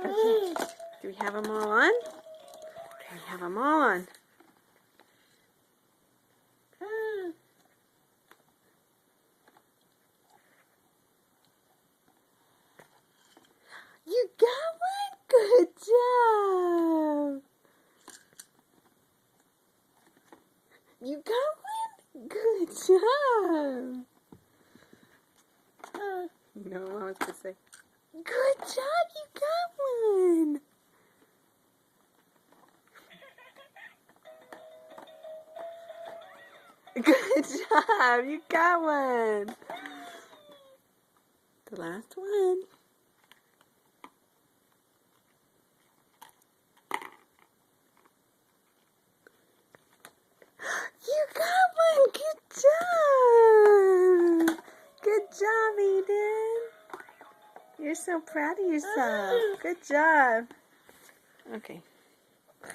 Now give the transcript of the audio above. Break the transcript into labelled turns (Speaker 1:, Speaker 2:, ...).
Speaker 1: Okay. Do we have them all on? Okay, we have them all on. You got one? Good job. You got one? Good job. No, Mama's gonna say, good job, you got one. Good job, you got one. The last one. You got one. Good job. Good job, Eden. You're so proud of yourself. Good job. Okay.